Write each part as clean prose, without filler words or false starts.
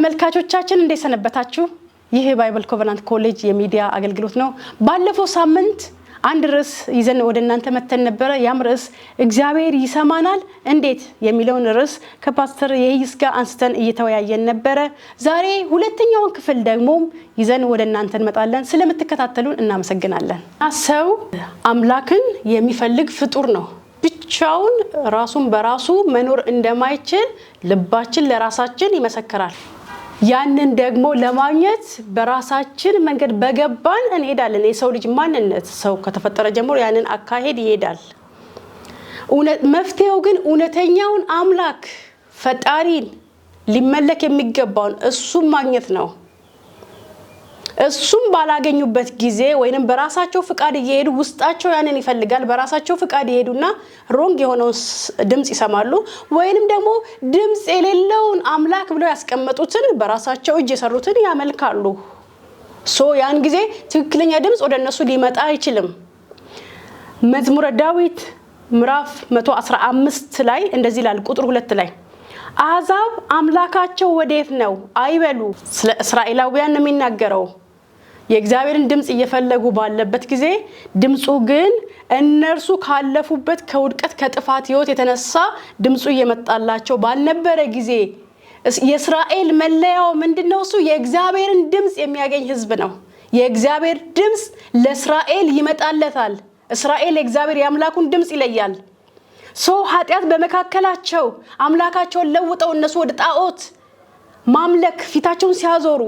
ተመልካቾቻችን እንዴት ሰነበታችሁ? ይህ ባይብል ኮቨናንት ኮሌጅ የሚዲያ አገልግሎት ነው። ባለፈው ሳምንት አንድ ርዕስ ይዘን ወደ እናንተ መተን ነበር። ያም ርዕስ እግዚአብሔር ይሰማናል እንዴት የሚለውን ርዕስ ከፓስተር የይስ ጋር አንስተን እየተወያየን ነበር። ዛሬ ሁለተኛውን ክፍል ደግሞ ይዘን ወደ እናንተ እንመጣለን። ስለምትከታተሉን እናመሰግናለን። ሰው አምላክን የሚፈልግ ፍጡር ነው። ብቻውን ራሱን በራሱ መኖር እንደማይችል ልባችን ለራሳችን ይመሰክራል። ያንን ደግሞ ለማግኘት በራሳችን መንገድ በገባን እንሄዳለን። የሰው ልጅ ማንነት ሰው ከተፈጠረ ጀምሮ ያንን አካሄድ ይሄዳል። መፍትሄው ግን እውነተኛውን አምላክ ፈጣሪን ሊመለክ የሚገባውን እሱን ማግኘት ነው። እሱም ባላገኙበት ጊዜ ወይንም በራሳቸው ፍቃድ እየሄዱ ውስጣቸው ያንን ይፈልጋል። በራሳቸው ፍቃድ ይሄዱና ሮንግ የሆነውን ድምጽ ይሰማሉ። ወይንም ደግሞ ድምጽ የሌለውን አምላክ ብለው ያስቀመጡትን በራሳቸው እጅ የሰሩትን ያመልካሉ። ያን ጊዜ ትክክለኛ ድምጽ ወደ እነሱ ሊመጣ አይችልም። መዝሙረ ዳዊት ምዕራፍ 115 ላይ እንደዚህ ይላል። ቁጥር 2 ላይ አሕዛብ አምላካቸው ወዴት ነው አይበሉ። ስለ እስራኤላውያን ነው የሚናገረው። የእግዚአብሔርን ድምጽ እየፈለጉ ባለበት ጊዜ ድምጹ ግን እነርሱ ካለፉበት ከውድቀት ከጥፋት ህይወት የተነሳ ድምጹ እየመጣላቸው ባልነበረ ጊዜ የእስራኤል መለያው ምንድነው? እሱ የእግዚአብሔርን ድምጽ የሚያገኝ ህዝብ ነው። የእግዚአብሔር ድምጽ ለእስራኤል ይመጣለታል። እስራኤል የእግዚአብሔር የአምላኩን ድምጽ ይለያል። ኃጢአት በመካከላቸው አምላካቸውን ለውጠው እነሱ ወደ ጣዖት ማምለክ ፊታቸውን ሲያዞሩ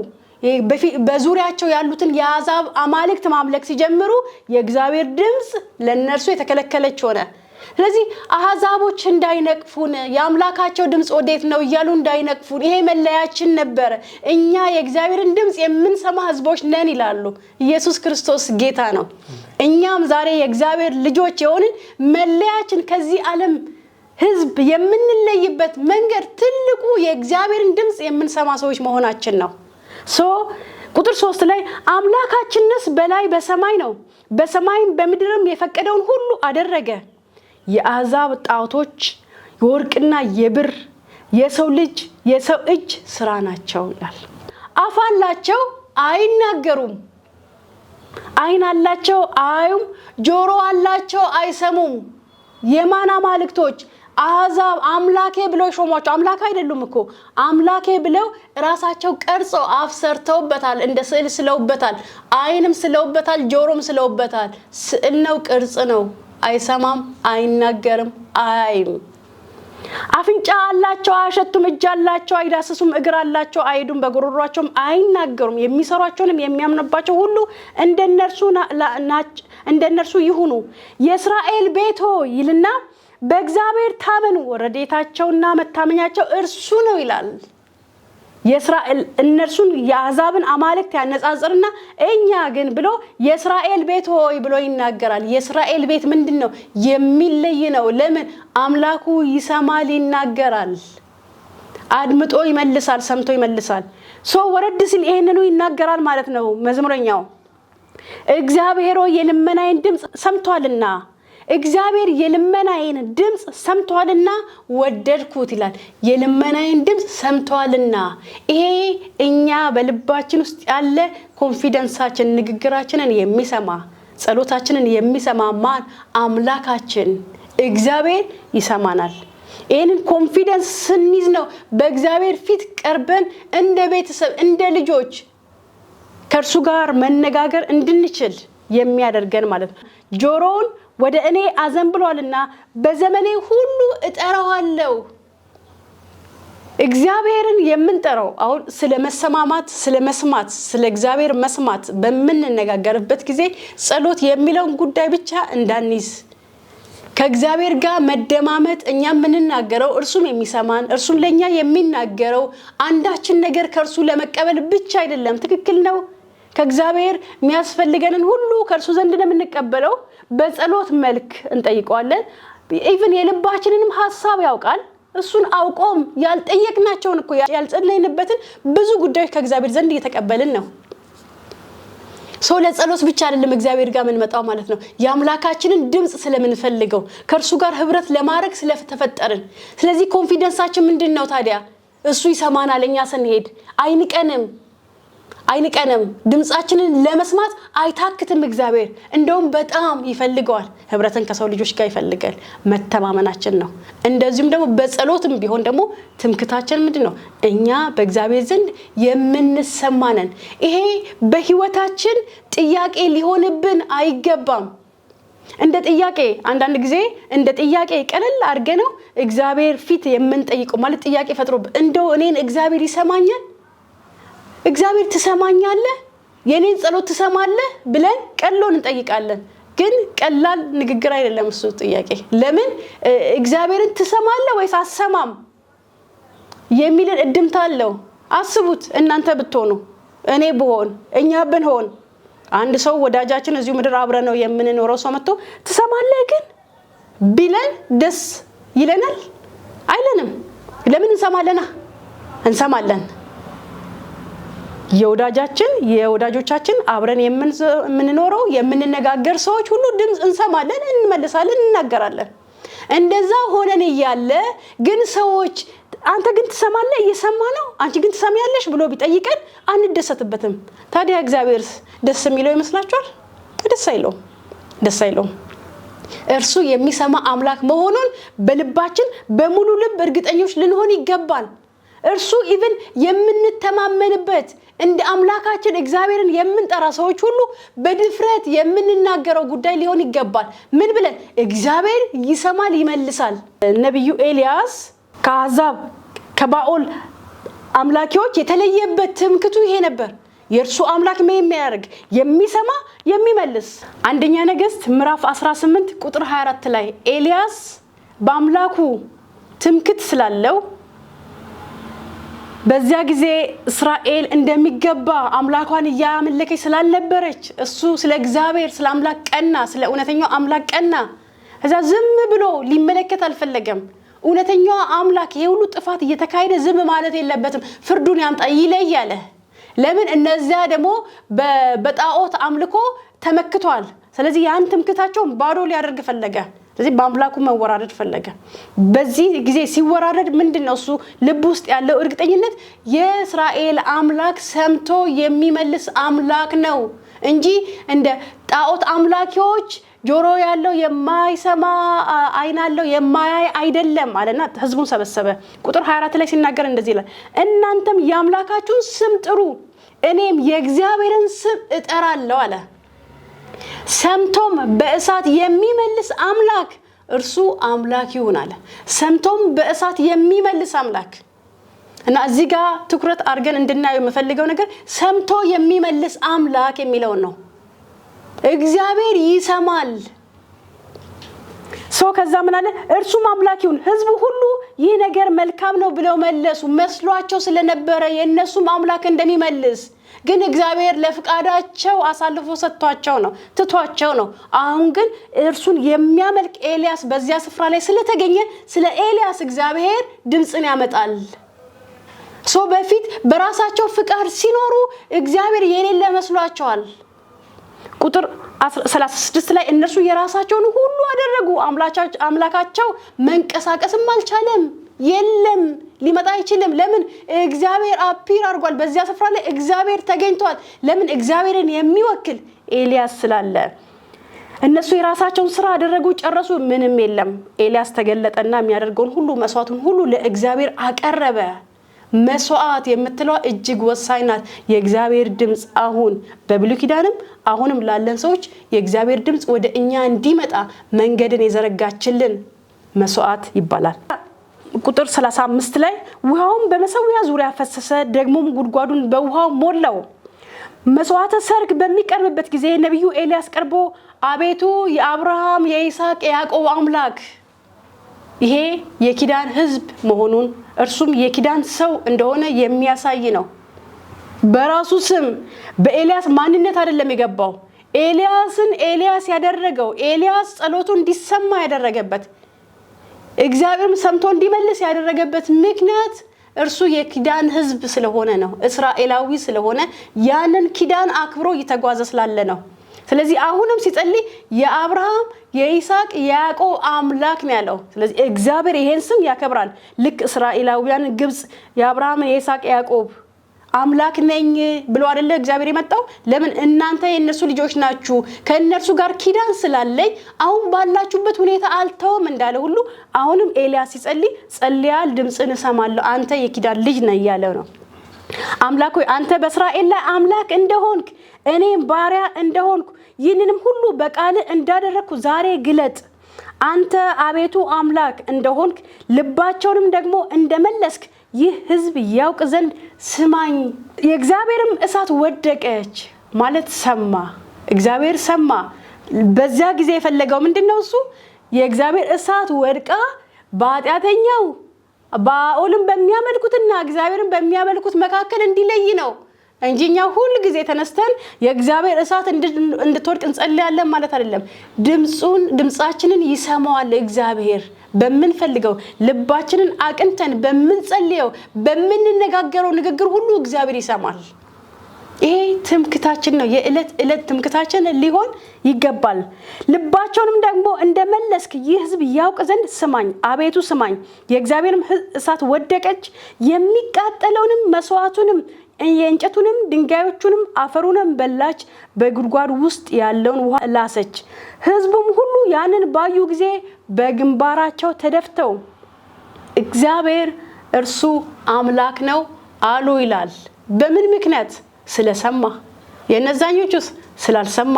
በዙሪያቸው ያሉትን የአሕዛብ አማልክት ማምለክ ሲጀምሩ የእግዚአብሔር ድምጽ ለነርሱ የተከለከለች ሆነ። ስለዚህ አሕዛቦች እንዳይነቅፉን የአምላካቸው ድምጽ ወዴት ነው እያሉ እንዳይነቅፉን ይሄ መለያችን ነበር። እኛ የእግዚአብሔርን ድምጽ የምንሰማ ህዝቦች ነን ይላሉ። ኢየሱስ ክርስቶስ ጌታ ነው። እኛም ዛሬ የእግዚአብሔር ልጆች የሆንን መለያችን ከዚህ ዓለም ህዝብ የምንለይበት መንገድ ትልቁ የእግዚአብሔርን ድምጽ የምንሰማ ሰዎች መሆናችን ነው። ቁጥር 3 ላይ አምላካችንስ በላይ በሰማይ ነው፣ በሰማይም በምድርም የፈቀደውን ሁሉ አደረገ። የአሕዛብ ጣዖቶች የወርቅና የብር የሰው እጅ ስራ ናቸው ይላል። አፍ አላቸው አይናገሩም፣ ዓይን አላቸው አያዩም፣ ጆሮ አላቸው አይሰሙም። የማን አማልክቶች? አሕዛብ አምላኬ ብለው ሾሟቸው። አምላክ አይደሉም እኮ አምላኬ ብለው ራሳቸው ቀርጸው አፍ ሰርተውበታል፣ እንደ ስዕል ስለውበታል፣ ዓይንም ስለውበታል፣ ጆሮም ስለውበታል። ስዕል ነው፣ ቅርጽ ነው። አይሰማም፣ አይናገርም፣ አያይም። አፍንጫ አላቸው አያሸቱም፣ እጅ አላቸው አይዳስሱም፣ እግር አላቸው አይሄዱም፣ በጉሮሯቸውም አይናገሩም። የሚሰሯቸውንም የሚያምኑባቸው ሁሉ እንደነርሱ ይሁኑ። የእስራኤል ቤት ሆይ ይልና በእግዚአብሔር ታመኑ፣ ረድኤታቸውና መታመኛቸው እርሱ ነው ይላል። የእስራኤል እነርሱን የአሕዛብን አማልክት ያነጻጽርና እኛ ግን ብሎ የእስራኤል ቤት ሆይ ብሎ ይናገራል። የእስራኤል ቤት ምንድነው? የሚለይ ነው። ለምን? አምላኩ ይሰማል፣ ይናገራል፣ አድምጦ ይመልሳል፣ ሰምቶ ይመልሳል። ወረድ ሲል ይሄንኑ ይናገራል ማለት ነው መዝሙረኛው። እግዚአብሔር ሆይ የልመናዬን ድምጽ ሰምቷልና፣ እግዚአብሔር የልመናዬን ድምጽ ሰምቷልና ወደድኩት ይላል። የልመናዬን ድምጽ ሰምቷልና። ይሄ እኛ በልባችን ውስጥ ያለ ኮንፊደንሳችን፣ ንግግራችንን የሚሰማ ጸሎታችንን የሚሰማ ማን? አምላካችን እግዚአብሔር ይሰማናል። ይሄንን ኮንፊደንስ ስንይዝ ነው በእግዚአብሔር ፊት ቀርበን እንደ ቤተሰብ እንደ ልጆች ከእርሱ ጋር መነጋገር እንድንችል የሚያደርገን ማለት ነው። ጆሮውን ወደ እኔ አዘንብሏልና በዘመኔ ሁሉ እጠራዋለሁ። እግዚአብሔርን የምንጠራው አሁን ስለ መሰማማት፣ ስለ መስማት፣ ስለ እግዚአብሔር መስማት በምንነጋገርበት ጊዜ ጸሎት የሚለውን ጉዳይ ብቻ እንዳንይዝ፣ ከእግዚአብሔር ጋር መደማመጥ፣ እኛ የምንናገረው እርሱም የሚሰማን፣ እርሱም ለኛ የሚናገረው አንዳችን ነገር ከእርሱ ለመቀበል ብቻ አይደለም። ትክክል ነው። ከእግዚአብሔር የሚያስፈልገንን ሁሉ ከእርሱ ዘንድ ነው የምንቀበለው። በጸሎት መልክ እንጠይቀዋለን። ኢቭን የልባችንንም ሐሳብ ያውቃል። እሱን አውቆም ያልጠየቅናቸውን እኮ ያልጸለይንበትን ብዙ ጉዳዮች ከእግዚአብሔር ዘንድ እየተቀበልን ነው። ለጸሎት ብቻ አይደለም እግዚአብሔር ጋር የምንመጣው ማለት ነው። የአምላካችንን ድምጽ ስለምንፈልገው ከእርሱ ጋር ህብረት ለማድረግ ስለተፈጠርን። ስለዚህ ኮንፊደንሳችን ምንድነው ታዲያ? እሱ ይሰማናል እኛ ስንሄድ አይንቀንም ድምጻችንን ለመስማት አይታክትም እግዚአብሔር እንደውም በጣም ይፈልገዋል ህብረትን ከሰው ልጆች ጋር ይፈልጋል መተማመናችን ነው እንደዚህም ደግሞ በጸሎትም ቢሆን ደግሞ ትምክታችን ምንድነው እኛ በእግዚአብሔር ዘንድ የምንሰማነን ይሄ በህይወታችን ጥያቄ ሊሆንብን አይገባም እንደ ጥያቄ አንዳንድ ጊዜ እንደ ጥያቄ ቀለል አድርገነው እግዚአብሔር ፊት የምንጠይቀው ማለት ጥያቄ ፈጥሮ እንደው እኔን እግዚአብሔር ይሰማኛል እግዚአብሔር ትሰማኛለህ የኔን ጸሎት ትሰማለህ ብለን ቀሎን እንጠይቃለን ግን ቀላል ንግግር አይደለም እሱ ጥያቄ ለምን እግዚአብሔርን ትሰማለህ ወይስ አሰማም የሚልን እድምታለው አስቡት እናንተ ብትሆኑ እኔ ብሆን እኛ ብንሆን አንድ ሰው ወዳጃችን እዚሁ ምድር አብረ ነው የምንኖረው ሰው መጥቶ ትሰማለህ ግን ቢለን ደስ ይለናል አይለንም ለምን እንሰማለን የወዳጆቻችን አብረን የምንኖረው የምንነጋገር ሰዎች ሁሉ ድምጽ እንሰማለን እንመልሳለን እናገራለን እንደዛ ሆነን ይያለ ግን ሰዎች አንተ ግን ትሰማለህ እየሰማ ነው አንቺ ግን ትሰሚያለሽ ብሎ ቢጠይቀን አንደሰትበትም ታዲያ እግዚአብሔር ደስ የሚለው ይመስላችኋል ደስ አይለውም እርሱ የሚሰማ አምላክ መሆኑን በልባችን በሙሉ ልብ እርግጠኞች ልንሆን ይገባል እርሱ ኢቭን የምንተማመንበት እንደ አምላካችን እግዚአብሔርን የምንጠራ ሰዎች ሁሉ በድፍረት የምንናገረው ጉዳይ ሊሆን ይገባል ምን ብለን እግዚአብሔር ይሰማል ይመልሳል ነብዩ ኤልያስ ከአሕዛብ ከባኦል አምላኪዎች የተለየበት ትምክቱ ይሄ ነበር የእርሱ አምላክ የሚያደርግ የሚሰማ የሚመልስ አንደኛ ነገሥት ምዕራፍ 18 ቁጥር 24 ላይ ኤልያስ በአምላኩ ትምክት ስላለው በዚያ ጊዜ እስራኤል እንደሚገባ አምላኳን ያመለከች ስላልነበረች እሱ ስለ እግዚአብሔር ስለ አምላክ ቀና ስለ እውነተኛው አምላክ ቀና እዛ ዝም ብሎ ሊመለከት አልፈለገም እውነተኛው አምላክ ይሄ ሁሉ ጥፋት እየተካሄደ ዝም ማለት የለበትም ፍርዱን ያምጣ ይለያለ ለምን እነዚያ ደግሞ በጣዖት አምልኮ ተመክቷል ስለዚህ ያን ትምክታቸው ባዶ ሊያደርግ ፈለገ ስለዚህ በአምላኩ መወራረድ ፈለገ በዚህ ጊዜ ሲወራረድ ምንድነው እሱ ልብ ውስጥ ያለው እርግጠኝነት የእስራኤል አምላክ ሰምቶ የሚመልስ አምላክ ነው እንጂ እንደ ጣዖት አምላኪዎች ጆሮ ያለው የማይሰማ አይን ያለው የማያይ አይደለም አለና ህዝቡን ሰበሰበ ቁጥር 24 ላይ ሲናገር እንደዚህ ይላል እናንተም ያምላካችሁን ስም ጥሩ እኔም የእግዚአብሔርን ስም እጠራለሁ አለ ሰምቶም በእሳት የሚመልስ አምላክ እርሱ አምላክ ይሁን አለ ሰምቶም በእሳት የሚመልስ አምላክ እና እዚህ ጋር ትኩረት አድርገን እንድናየው የምፈልገው ነገር ሰምቶ የሚመልስ አምላክ የሚለው ነው እግዚአብሔር ይሰማል ሰው ከዛ ምን አለ እርሱም አምላክ ይሁን ህዝቡ ሁሉ ይህ ነገር መልካም ነው ብለው መለሱ መስሏቸው ስለነበረ የነሱም አምላክ እንደሚመልስ ግን እግዚአብሔር ለፍቃዳቸው አሳልፎ ሰጥቷቸው ነው ትቷቸው ነው አሁን ግን እርሱን የሚያመልክ ኤልያስ በዚያ ስፍራ ላይ ስለተገኘ ስለ ኤልያስ እግዚአብሔር ድምጽን ያመጣል ሰው በፊት በራሳቸው ፍቃድ ሲኖሩ እግዚአብሔር የሌለ መስሏቸዋል ቁጥር 36 ላይ እነሱ የራሳቸውን ሁሉ አደረጉ አምላካቸው መንቀሳቀስም አልቻለም የለም ሊመጣ አይችልም ለምን እግዚአብሔር አፒር አድርጓል በዚያ ስፍራ ላይ እግዚአብሔር ተገኝቷል ለምን እግዚአብሔርን የሚወክል ኤልያስ ስላለ እነሱ የራሳቸውን ስራ አደረጉ ጨረሱ ምንም የለም ኤልያስ ተገለጠና የሚያደርገውን ሁሉ መስዋዕቱን ሁሉ ለእግዚአብሔር አቀረበ መስዋዕት የምትለው እጅግ ወሳኝ ናት የእግዚአብሔር ድምጽ አሁን በብሉይ ኪዳንም አሁንም ላለን ሰዎች የእግዚአብሔር ድምጽ ወደ እኛ እንዲመጣ መንገድን የዘረጋችልን መስዋዕት ይባላል ቁጥር 35 ላይ ውሃውን በመሰዊያ ዙሪያ ፈሰሰ ደግሞም ጉድጓዱን በውሃው ሞላው መስዋዕተ ሰርክ በሚቀርብበት ጊዜ ነብዩ ኤልያስ ቀርቦ አቤቱ የአብርሃም የይስሐቅ የያዕቆብ አምላክ ይሄ የኪዳን ህዝብ መሆኑን እርሱም የኪዳን ሰው እንደሆነ የሚያሳይ ነው በራሱ ስም በኤልያስ ማንነት አይደለም የገባው ኤልያስን ኤልያስ ያደረገው ኤልያስ ጸሎቱን እንዲሰማ ያደረገበት እግዚአብሔርም ሰምቶ እንዲመልስ ያደረገበት ምክንያት እርሱ የኪዳን ህዝብ ስለሆነ ነው እስራኤላዊ ስለሆነ ያንን ኪዳን አክብሮ ይተጓዘ ስላለ ነው ስለዚህ አሁንም ሲጸልይ የአብርሃም የይስሐቅ የያዕቆብ አምላክ ነው ያለው። ስለዚህ እግዚአብሔር ይሄን ስም ያከብራል። ልክ እስራኤላውያን ግብጽ የአብርሃም የይስሐቅ የያዕቆብ አምላክ ነኝ ብሎ አይደለ እግዚአብሔር የመጣው? ለምን እናንተ የነሱ ልጆች ናችሁ፣ ከነርሱ ጋር ኪዳን ስላለኝ አሁን ባላችሁበት ሁኔታ አልተውም እንዳለ ሁሉ አሁንም ኤልያስ ሲጸልይ ጸልያል፣ ድምጽን እሰማለሁ፣ አንተ የኪዳን ልጅ ነህ እያለ ነው። አምላክ ሆይ አንተ በእስራኤል ላይ አምላክ እንደሆንክ እኔም ባሪያ እንደሆንኩ ይህንንም ሁሉ በቃል እንዳደረግኩ ዛሬ ግለጥ። አንተ አቤቱ አምላክ እንደሆንክ ልባቸውንም ደግሞ እንደመለስክ ይህ ሕዝብ ያውቅ ዘንድ ስማኝ። የእግዚአብሔርም እሳት ወደቀች ማለት ሰማ። እግዚአብሔር ሰማ። በዚያ ጊዜ የፈለገው ምንድነው? እሱ የእግዚአብሔር እሳት ወድቃ በኃጢአተኛው ባኦልን በሚያመልኩትና እግዚአብሔርን በሚያመልኩት መካከል እንዲለይ ነው እንጂ እኛ ሁሉ ጊዜ ተነስተን የእግዚአብሔር እሳት እንድትወድቅ እንጸልያለን ማለት አይደለም። ድምጻችንን ይሰማዋል እግዚአብሔር። በምንፈልገው ልባችንን አቅንተን በምንጸልየው በምንነጋገረው ንግግር ሁሉ እግዚአብሔር ይሰማል። ይሄ ትምክታችን ነው። የዕለት ዕለት ትምክታችን ሊሆን ይገባል። ልባቸውንም ደግሞ እንደመለስክ ይህ ሕዝብ ያውቅ ዘንድ ስማኝ፣ አቤቱ ስማኝ። የእግዚአብሔርም እሳት ወደቀች፣ የሚቃጠለውንም መስዋዕቱንም የእንጨቱንም ድንጋዮቹንም አፈሩንም በላች፣ በጉድጓድ ውስጥ ያለውን ውሃ ላሰች። ሕዝቡም ሁሉ ያንን ባዩ ጊዜ በግንባራቸው ተደፍተው እግዚአብሔር እርሱ አምላክ ነው አሉ ይላል። በምን ምክንያት? ስለሰማ። የነዛኞቹስ ስላልሰማ።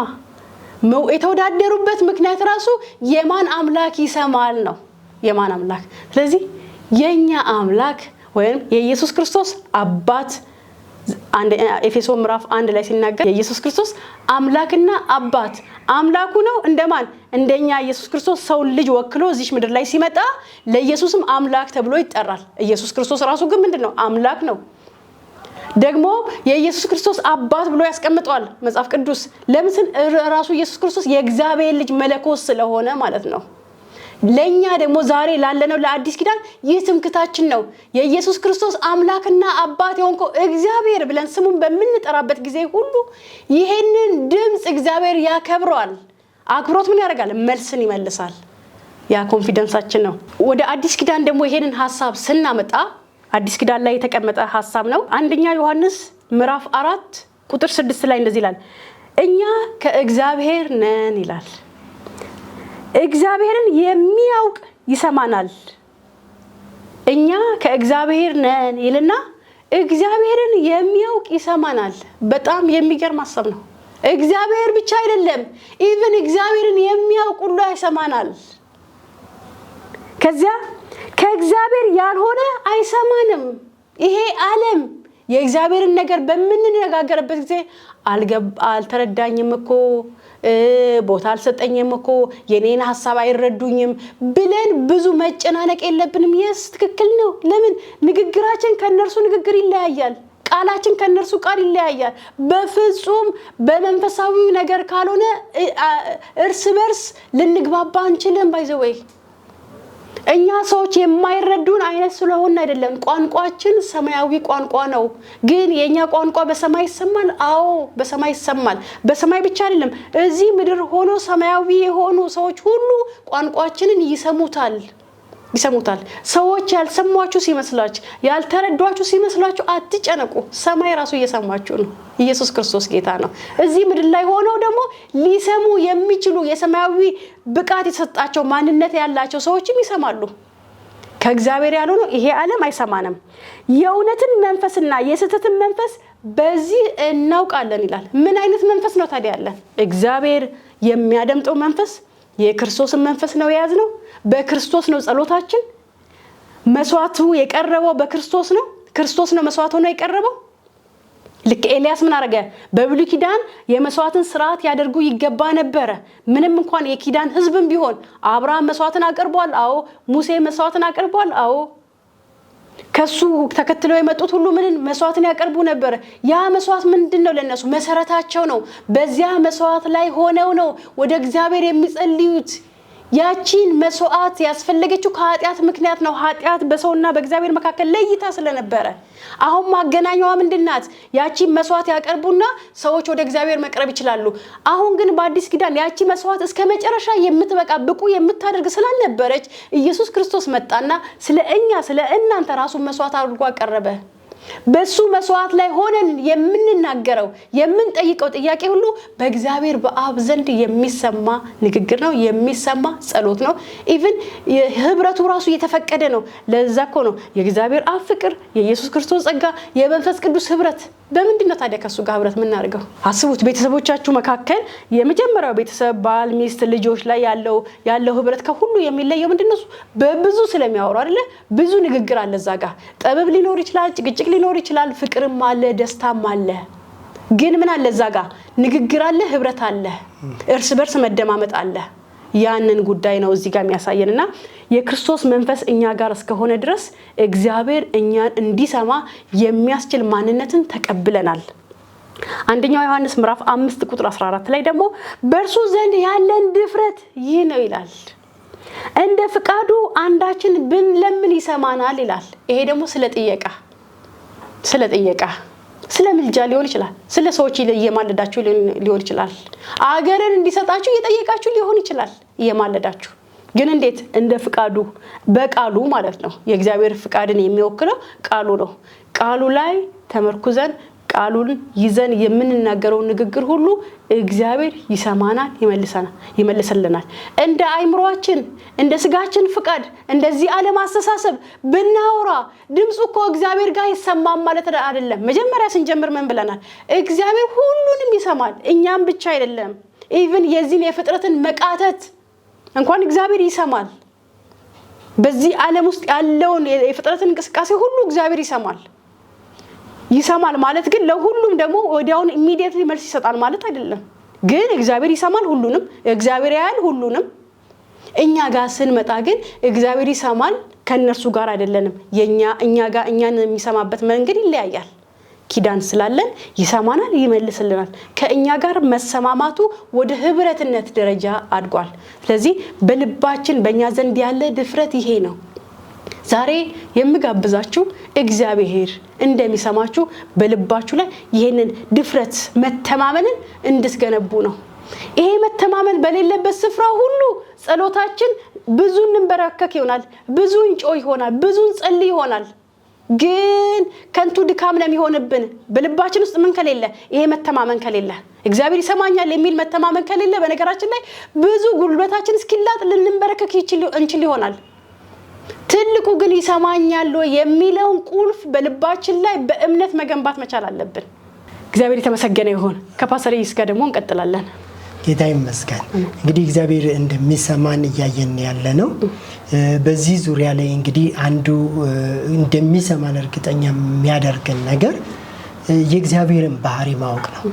የተወዳደሩበት ምክንያት ራሱ የማን አምላክ ይሰማል ነው። የማን አምላክ? ስለዚህ የኛ አምላክ ወይም የኢየሱስ ክርስቶስ አባት ኤፌሶን ምዕራፍ 1 ላይ ሲናገር የኢየሱስ ክርስቶስ አምላክና አባት አምላኩ ነው። እንደማን? እንደኛ ኢየሱስ ክርስቶስ ሰው ልጅ ወክሎ እዚህ ምድር ላይ ሲመጣ ለኢየሱስም አምላክ ተብሎ ይጠራል። ኢየሱስ ክርስቶስ ራሱ ግን ምንድነው? አምላክ ነው። ደግሞ የኢየሱስ ክርስቶስ አባት ብሎ ያስቀምጠዋል መጽሐፍ ቅዱስ። ለምን? ራሱ ኢየሱስ ክርስቶስ የእግዚአብሔር ልጅ መለኮት ስለሆነ ማለት ነው። ለኛ ደግሞ ዛሬ ላለነው ለአዲስ ኪዳን ይህ ትምክታችን ነው። የኢየሱስ ክርስቶስ አምላክና አባት የሆንከው እግዚአብሔር ብለን ስሙን በምንጠራበት ጊዜ ሁሉ ይሄንን ድምጽ እግዚአብሔር ያከብረዋል። አክብሮት ምን ያደርጋል? መልስን ይመልሳል። ያ ኮንፊደንሳችን ነው። ወደ አዲስ ኪዳን ደግሞ ይሄንን ሐሳብ ስናመጣ አዲስ ኪዳን ላይ የተቀመጠ ሐሳብ ነው። አንደኛ ዮሐንስ ምዕራፍ 4 ቁጥር 6 ላይ እንደዚህ ይላል፣ እኛ ከእግዚአብሔር ነን ይላል። እግዚአብሔርን የሚያውቅ ይሰማናል። እኛ ከእግዚአብሔር ነን ይልና እግዚአብሔርን የሚያውቅ ይሰማናል። በጣም የሚገርም ሐሳብ ነው። እግዚአብሔር ብቻ አይደለም፣ ኢቭን እግዚአብሔርን የሚያውቅ ሁሉ ይሰማናል። ከዚያ ከእግዚአብሔር ያልሆነ አይሰማንም። ይሄ ዓለም የእግዚአብሔርን ነገር በምንነጋገርበት ጊዜ አልተረዳኝም እኮ፣ ቦታ አልሰጠኝም እኮ፣ የኔን ሐሳብ አይረዱኝም ብለን ብዙ መጨናነቅ የለብንም። የስ ትክክል ነው። ለምን? ንግግራችን ከነርሱ ንግግር ይለያያል። ቃላችን ከነርሱ ቃል ይለያያል። በፍጹም በመንፈሳዊ ነገር ካልሆነ እርስ በርስ ልንግባባ አንችልም። ባይዘወይ እኛ ሰዎች የማይረዱን አይነት ስለሆነ አይደለም። ቋንቋችን ሰማያዊ ቋንቋ ነው። ግን የኛ ቋንቋ በሰማይ ይሰማል። አዎ በሰማይ ይሰማል። በሰማይ ብቻ አይደለም፣ እዚህ ምድር ሆኖ ሰማያዊ የሆኑ ሰዎች ሁሉ ቋንቋችንን ይሰሙታል። ሰዎች ያልሰሟችሁ ሲመስላችሁ፣ ያልተረዷችሁ ሲመስላችሁ አትጨነቁ። ሰማይ ራሱ እየሰማችሁ ነው። ኢየሱስ ክርስቶስ ጌታ ነው። እዚህ ምድር ላይ ሆነው ደግሞ ሊሰሙ የሚችሉ የሰማያዊ ብቃት የተሰጣቸው ማንነት ያላቸው ሰዎችም ይሰማሉ። ከእግዚአብሔር ያልሆነው ይሄ ዓለም አይሰማንም። የእውነትን መንፈስና የስህተትን መንፈስ በዚህ እናውቃለን ይላል። ምን አይነት መንፈስ ነው ታዲያ ያለን? እግዚአብሔር የሚያደምጠው መንፈስ የክርስቶስን መንፈስ ነው የያዝነው። በክርስቶስ ነው ጸሎታችን። መስዋዕቱ የቀረበው በክርስቶስ ነው። ክርስቶስ ነው መስዋዕት ሆኖ የቀረበው። ልክ ኤልያስ ምን አደረገ? በብሉይ ኪዳን የመስዋዕትን ስርዓት ያደርጉ ይገባ ነበረ። ምንም እንኳን የኪዳን ሕዝብም ቢሆን አብርሃም መስዋዕትን አቅርቧል። አዎ። ሙሴ መስዋዕትን አቅርቧል። አዎ። ከሱ ተከትለው የመጡት ሁሉ ምን መስዋዕትን ያቀርቡ ነበር። ያ መስዋዕት ምንድነው? ለነሱ መሰረታቸው ነው። በዚያ መስዋዕት ላይ ሆነው ነው ወደ እግዚአብሔር የሚጸልዩት። ያቺን መስዋዕት ያስፈልገችው ከኃጢአት ምክንያት ነው። ኃጢአት በሰውና በእግዚአብሔር መካከል ለይታ ስለነበረ አሁን ማገናኛዋ ምንድናት? ያቺን መስዋዕት ያቀርቡና ሰዎች ወደ እግዚአብሔር መቅረብ ይችላሉ። አሁን ግን በአዲስ ኪዳን ያቺ መስዋዕት እስከመጨረሻ የምትበቃ ብቁ የምታደርግ ስላልነበረች ኢየሱስ ክርስቶስ መጣና ስለኛ ስለእናንተ ራሱን መስዋዕት አድርጎ አቀረበ። በሱ መስዋዕት ላይ ሆነን የምንናገረው የምንጠይቀው ጥያቄ ሁሉ በእግዚአብሔር በአብ ዘንድ የሚሰማ ንግግር ነው፣ የሚሰማ ጸሎት ነው። ኢቭን ህብረቱ ራሱ የተፈቀደ ነው። ለዛ እኮ ነው የእግዚአብሔር አብ ፍቅር፣ የኢየሱስ ክርስቶስ ጸጋ፣ የመንፈስ ቅዱስ ህብረት። በምንድነው ታዲያ ከሱ ጋር ህብረት የምናደርገው? አስቡት። ቤተሰቦቻችሁ መካከል የመጀመሪያው ቤተሰብ ባል፣ ሚስት፣ ልጆች ላይ ያለው ህብረት ከሁሉ የሚለየው ምንድነው? በብዙ ስለሚያወሩ አይደለ? ብዙ ንግግር አለ እዛ ጋር። ጠበብ ሊኖር ይችላል፣ ጭቅጭቅ ሊኖር ይችላል፣ ፍቅርም አለ፣ ደስታም አለ። ግን ምን አለ እዛ ጋር? ንግግር አለ፣ ህብረት አለ፣ እርስ በርስ መደማመጥ አለ። ያንን ጉዳይ ነው እዚህ ጋር የሚያሳየንና የክርስቶስ መንፈስ እኛ ጋር እስከሆነ ድረስ እግዚአብሔር እኛን እንዲሰማ የሚያስችል ማንነትን ተቀብለናል። አንደኛው ዮሐንስ ምዕራፍ 5 ቁጥር 14 ላይ ደግሞ በእርሱ ዘንድ ያለን ድፍረት ይህ ነው ይላል። እንደ ፍቃዱ አንዳችን ብንለምን ይሰማናል ይላል። ይሄ ደግሞ ስለጥየቃ ስለ ምልጃ ሊሆን ይችላል። ስለ ሰዎች እየማለዳችሁ ሊሆን ይችላል። አገርን እንዲሰጣችሁ እየጠየቃችሁ ሊሆን ይችላል እየማለዳችሁ። ግን እንዴት? እንደ ፍቃዱ በቃሉ ማለት ነው። የእግዚአብሔር ፍቃድን የሚወክለው ቃሉ ነው። ቃሉ ላይ ተመርኩዘን ቃሉን ይዘን የምንናገረው ንግግር ሁሉ እግዚአብሔር ይሰማናል፣ ይመልሰልናል። እንደ አይምሮአችን እንደ ስጋችን ፍቃድ እንደዚህ ዓለም አስተሳሰብ ብናወራ ድምፁ እኮ እግዚአብሔር ጋር ይሰማል ማለት አይደለም። መጀመሪያ ስንጀምር ምን ብለናል? እግዚአብሔር ሁሉንም ይሰማል፣ እኛም ብቻ አይደለም። ኢቭን የዚህን የፍጥረትን መቃተት እንኳን እግዚአብሔር ይሰማል። በዚህ ዓለም ውስጥ ያለውን የፍጥረትን እንቅስቃሴ ሁሉ እግዚአብሔር ይሰማል ማለት ግን ለሁሉም ደግሞ ወዲያውን ኢሚዲየትሊ መልስ ይሰጣል ማለት አይደለም። ግን እግዚአብሔር ይሰማል ሁሉንም፣ እግዚአብሔር ያያል ሁሉንም። እኛ ጋር ስንመጣ ግን እግዚአብሔር ይሰማል ከነርሱ ጋር አይደለንም። እኛን የሚሰማበት መንገድ ይለያያል። ኪዳን ስላለን ይሰማናል፣ ይመልስልናል። ከእኛ ጋር መሰማማቱ ወደ ህብረትነት ደረጃ አድጓል። ስለዚህ በልባችን በእኛ ዘንድ ያለ ድፍረት ይሄ ነው። ዛሬ የምጋብዛችሁ እግዚአብሔር እንደሚሰማችሁ በልባችሁ ላይ ይሄንን ድፍረት መተማመንን እንድትገነቡ ነው። ይሄ መተማመን በሌለበት ስፍራ ሁሉ ጸሎታችን ብዙ እንበረከክ ይሆናል፣ ብዙ እንጮህ ይሆናል፣ ብዙ እንጸልይ ይሆናል። ግን ከንቱ ድካም ነው የሚሆንብን። በልባችን ውስጥ ምን ከሌለ? ይሄ መተማመን ከሌለ፣ እግዚአብሔር ይሰማኛል የሚል መተማመን ከሌለ፣ በነገራችን ላይ ብዙ ጉልበታችን እስኪላጥ ልንበረከክ እንችል ይሆናል። ትልቁ ግን ይሰማኛል የሚለውን ቁልፍ በልባችን ላይ በእምነት መገንባት መቻል አለብን። እግዚአብሔር የተመሰገነ ይሁን። ከፓስተር ኢየሱስ ጋር ደግሞ እንቀጥላለን። ጌታ ይመስገን። እንግዲህ እግዚአብሔር እንደሚሰማን እያየን ያለ ነው። በዚህ ዙሪያ ላይ እንግዲህ አንዱ እንደሚሰማን እርግጠኛ የሚያደርገን ነገር የእግዚአብሔርን ባህሪ ማወቅ ነው።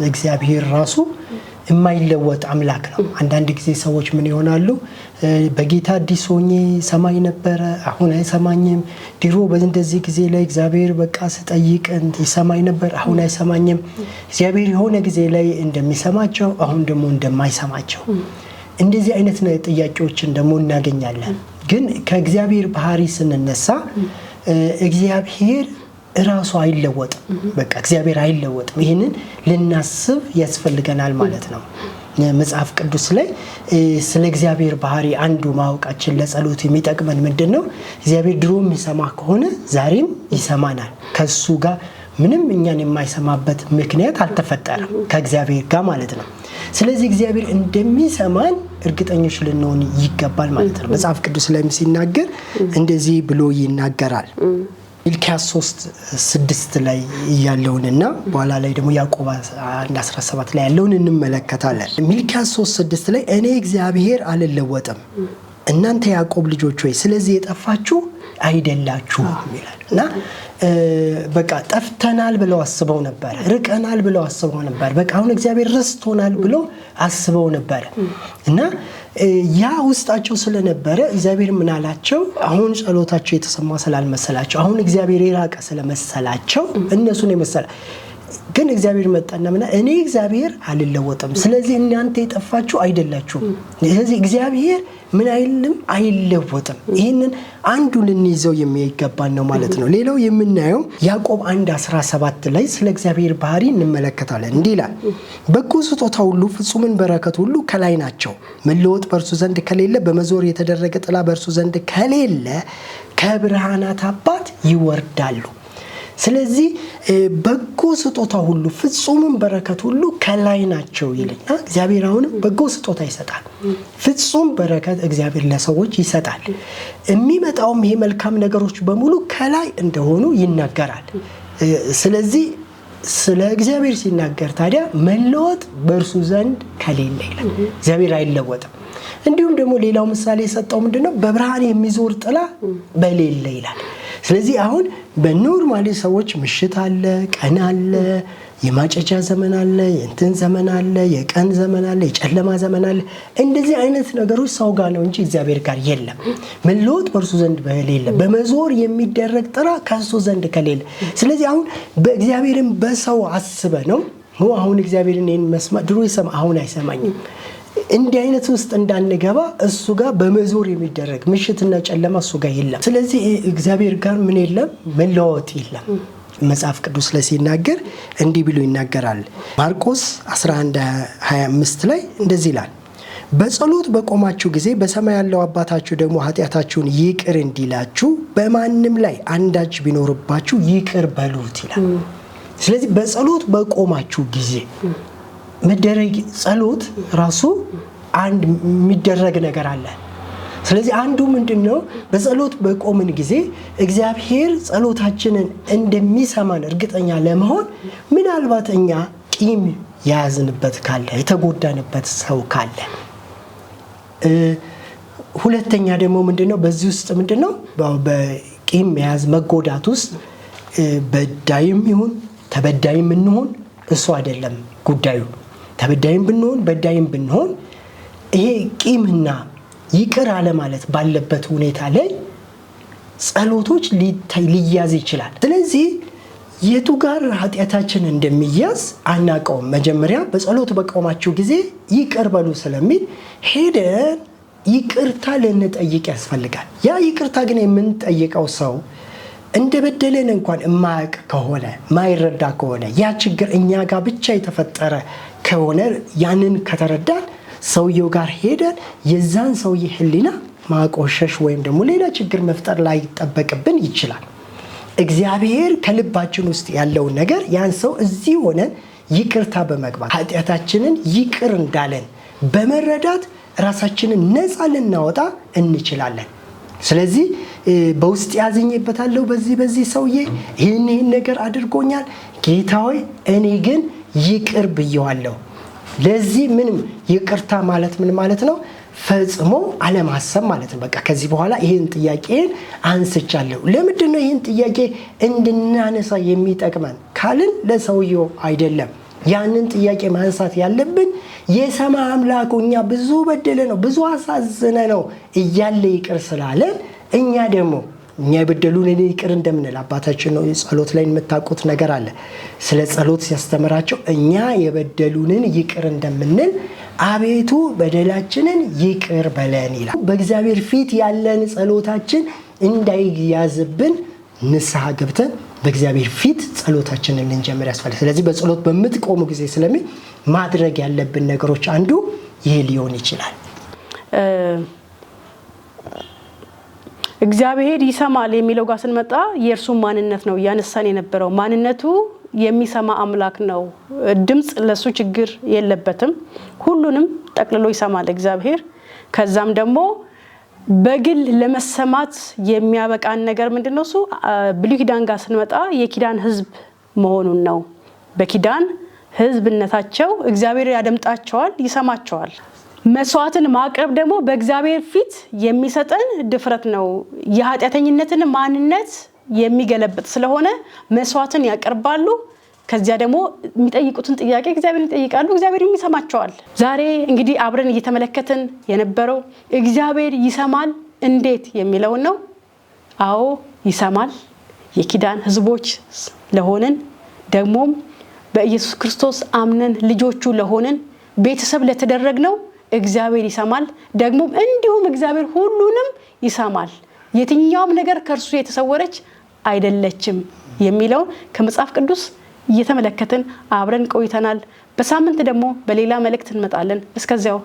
እግዚአብሔር ራሱ የማይለወጥ አምላክ ነው። አንዳንድ ጊዜ ሰዎች ምን ይሆናሉ? በጌታ አዲስ ሆኜ ሰማይ ነበረ፣ አሁን አይሰማኝም። ድሮ በእንደዚህ ጊዜ ላይ እግዚአብሔር በቃ ስጠይቅ ይሰማኝ ነበር፣ አሁን አይሰማኝም። እግዚአብሔር የሆነ ጊዜ ላይ እንደሚሰማቸው አሁን ደግሞ እንደማይሰማቸው፣ እንደዚህ አይነት ጥያቄዎችን ደግሞ እናገኛለን። ግን ከእግዚአብሔር ባህሪ ስንነሳ እግዚአብሔር ራሱ አይለወጥም። በቃ እግዚአብሔር አይለወጥም። ይሄንን ልናስብ ያስፈልገናል ማለት ነው። መጽሐፍ ቅዱስ ላይ ስለ እግዚአብሔር ባህሪ አንዱ ማወቃችን ለጸሎት የሚጠቅመን ምንድነው? እግዚአብሔር ድሮ የሚሰማ ከሆነ ዛሬም ይሰማናል። ከሱ ጋር ምንም እኛን የማይሰማበት ምክንያት አልተፈጠረም ከእግዚአብሔር ጋር ማለት ነው። ስለዚህ እግዚአብሔር እንደሚሰማን እርግጠኞች ልንሆን ይገባል ማለት ነው። መጽሐፍ ቅዱስ ላይም ሲናገር እንደዚህ ብሎ ይናገራል። ሚልክያስ 3:6 ላይ ያለውንና በኋላ ላይ ደግሞ ያዕቆብ 1:17 ላይ ያለውን እንመለከታለን። ሚልክያስ 3:6 ላይ እኔ እግዚአብሔር አልለወጥም፣ እናንተ ያዕቆብ ልጆች ሆይ ስለዚህ የጠፋችሁ አይደላችሁም ይላል። እና በቃ ጠፍተናል ብለው አስበው ነበር፣ ርቀናል ብለው አስበው ነበር፣ በቃ አሁን እግዚአብሔር ረስቶናል ብለው አስበው ነበር። እና ያ ውስጣቸው ስለነበረ እግዚአብሔር ምን አላቸው? አሁን ጸሎታቸው የተሰማ ስላልመሰላቸው፣ አሁን እግዚአብሔር የራቀ ስለመሰላቸው እነሱን የመሰለ ግን እግዚአብሔር መጣና እኔ እግዚአብሔር አልለወጥም ስለዚህ እናንተ የጠፋችሁ አይደላችሁም ስለዚህ እግዚአብሔር ምን አይልም አይለወጥም ይሄንን አንዱ ልንይዘው የሚገባን ነው ማለት ነው ሌላው የምናየው ያዕቆብ 1:17 ላይ ስለ እግዚአብሔር ባህሪ እንመለከታለን እንዲህ ይላል በጎ ስጦታ ሁሉ ፍጹምን በረከት ሁሉ ከላይ ናቸው መለወጥ በእርሱ ዘንድ ከሌለ በመዞር የተደረገ ጥላ በእርሱ ዘንድ ከሌለ ከብርሃናት አባት ይወርዳሉ ስለዚህ በጎ ስጦታ ሁሉ ፍጹምን በረከት ሁሉ ከላይ ናቸው ይልና እግዚአብሔር አሁንም በጎ ስጦታ ይሰጣል ፍጹም በረከት እግዚአብሔር ለሰዎች ይሰጣል የሚመጣውም ይሄ መልካም ነገሮች በሙሉ ከላይ እንደሆኑ ይናገራል ስለዚህ ስለ እግዚአብሔር ሲናገር ታዲያ መለወጥ በእርሱ ዘንድ ከሌለ ይላል እግዚአብሔር አይለወጥም እንዲሁም ደግሞ ሌላው ምሳሌ የሰጠው ምንድነው በብርሃን የሚዞር ጥላ በሌለ ይላል ስለዚህ አሁን በኖርማሊ ሰዎች ምሽት አለ ቀን አለ የማጨጃ ዘመን አለ የእንትን ዘመን አለ የቀን ዘመን አለ የጨለማ ዘመን አለ እንደዚህ አይነት ነገሮች ሰው ጋር ነው እንጂ እግዚአብሔር ጋር የለም መለወጥ በእርሱ ዘንድ በሌለ በመዞር የሚደረግ ጥራ ከእሱ ዘንድ ከሌለ ስለዚህ አሁን በእግዚአብሔርን በሰው አስበ ነው አሁን እግዚአብሔርን መስማ ድሮ ይሰማ አሁን አይሰማኝም እንዲህ አይነት ውስጥ እንዳንገባ እሱ ጋር በመዞር የሚደረግ ምሽትና ጨለማ እሱ ጋር የለም ስለዚህ እግዚአብሔር ጋር ምን የለም መለወጥ የለም መጽሐፍ ቅዱስ ላይ ሲናገር እንዲህ ብሎ ይናገራል ማርቆስ 11:25 ላይ እንደዚህ ይላል በጸሎት በቆማችሁ ጊዜ በሰማይ ያለው አባታችሁ ደግሞ ኃጢአታችሁን ይቅር እንዲላችሁ በማንም ላይ አንዳች ቢኖርባችሁ ይቅር በሉት ይላል ስለዚህ በጸሎት በቆማችሁ ጊዜ መደረግ ጸሎት ራሱ አንድ የሚደረግ ነገር አለ ስለዚህ አንዱ ምንድነው በጸሎት በቆምን ጊዜ እግዚአብሔር ጸሎታችንን እንደሚሰማን እርግጠኛ ለመሆን ምናልባት እኛ ቂም ያዝንበት ካለ የተጎዳንበት ሰው ካለ ሁለተኛ ደግሞ ምንድነው በዚህ ውስጥ ምንድነው በቂም ያዝ መጎዳት ውስጥ በዳይም ይሁን ተበዳይም እንሆን እሱ አይደለም ጉዳዩ ተበዳይም ብንሆን በዳይም ብንሆን ይሄ ቂምና ይቅር አለ ማለት ባለበት ሁኔታ ላይ ጸሎቶች ሊያዝ ይችላል ስለዚህ የቱ ጋር ኃጢአታችን እንደሚያዝ አናቀውም መጀመሪያ በጸሎት በቆማችሁ ጊዜ ይቅር በሉ ስለሚል ሄደን ይቅርታ ልንጠይቅ ያስፈልጋል ያ ይቅርታ ግን የምንጠይቀው ሰው እንደበደለን እንኳን ማያቅ ከሆነ ማይረዳ ከሆነ ያ ችግር እኛ ጋር ብቻ የተፈጠረ ከሆነ ያንን ከተረዳን ሰውየው ጋር ሄደን የዛን ሰውዬ ህሊና ማቆሸሽ ወይም ደግሞ ሌላ ችግር መፍጠር ላይ ይጠበቅብን ይችላል እግዚአብሔር ከልባችን ውስጥ ያለው ነገር ያን ሰው እዚህ ሆነን ይቅርታ በመግባት ኃጢአታችንን ይቅር እንዳለን በመረዳት ራሳችንን ነፃ ልናወጣ እንችላለን ስለዚህ በውስጥ ያዝኝበታለሁ በዚህ ሰውዬ ይሄን ነገር አድርጎኛል ጌታ ሆይ እኔ ግን ይቅር ብየዋለሁ ለዚህ ምንም ይቅርታ ማለት ምን ማለት ነው ፈጽሞ አለማሰብ ማለት ነው በቃ ከዚህ በኋላ ይሄን ጥያቄን አንስቻለሁ ለምንድነው ይሄን ጥያቄ እንድናነሳ የሚጠቅመን ካልን ለሰውየው አይደለም ያንን ጥያቄ ማንሳት ያለብን የሰማይ አምላክ እኛ ብዙ በደለ ነው ብዙ አሳዝነ ነው እያለ ይቅር ስላለን እኛ ደግሞ እኛ የበደሉን ይቅር እንደምንል አባታችን ነው ጸሎት ላይ የምታውቁት ነገር አለ ስለ ጸሎት ሲያስተምራቸው እኛ የበደሉንን ይቅር እንደምንል አቤቱ በደላችንን ይቅር በለን ይላል በእግዚአብሔር ፊት ያለን ጸሎታችን እንዳይያዝብን ንስሐ ገብተን በእግዚአብሔር ፊት ጸሎታችንን ልንጀምር ያስፈልጋል ስለዚህ በጸሎት በመትቆሙ ጊዜ ስለምን ማድረግ ያለብን ነገሮች አንዱ ይሄ ሊሆን ይችላል እግዚአብሔር ይሰማል የሚለው ጋር ስንመጣ የእርሱ ማንነት ነው ያነሳን የነበረው ማንነቱ የሚሰማ አምላክ ነው ድምጽ ለሱ ችግር የለበትም ሁሉንም ጠቅልሎ ይሰማል እግዚአብሔር ከዛም ደግሞ በግል ለመሰማት የሚያበቃን ነገር ምንድነው እሱ ብሉይ ኪዳን ጋር ስንመጣ የኪዳን ህዝብ መሆኑን ነው በኪዳን ህዝብነታቸው እግዚአብሔር ያደምጣቸዋል ይሰማቸዋል መስዋዕትን ማቅረብ ደግሞ በእግዚአብሔር ፊት የሚሰጠን ድፍረት ነው የኃጢአተኝነትን ማንነት የሚገለብጥ ስለሆነ መስዋዕትን ያቀርባሉ ከዚያ ደግሞ የሚጠይቁትን ጥያቄ እግዚአብሔርን ይጠይቃሉ እግዚአብሔር ይሰማቸዋል ዛሬ እንግዲህ አብረን እየተመለከትን የነበረው እግዚአብሔር ይሰማል እንዴት የሚለው ነው አዎ ይሰማል የኪዳን ህዝቦች ለሆነን ደግሞም በኢየሱስ ክርስቶስ አምነን ልጆቹ ለሆነን ቤተሰብ ለተደረግነው እግዚአብሔር ይሰማል። ደግሞ እንዲሁም እግዚአብሔር ሁሉንም ይሰማል። የትኛውም ነገር ከርሱ የተሰወረች አይደለችም የሚለው ከመጽሐፍ ቅዱስ እየተመለከትን አብረን ቆይተናል። በሳምንት ደግሞ በሌላ መልእክት እንመጣለን። እስከዚያው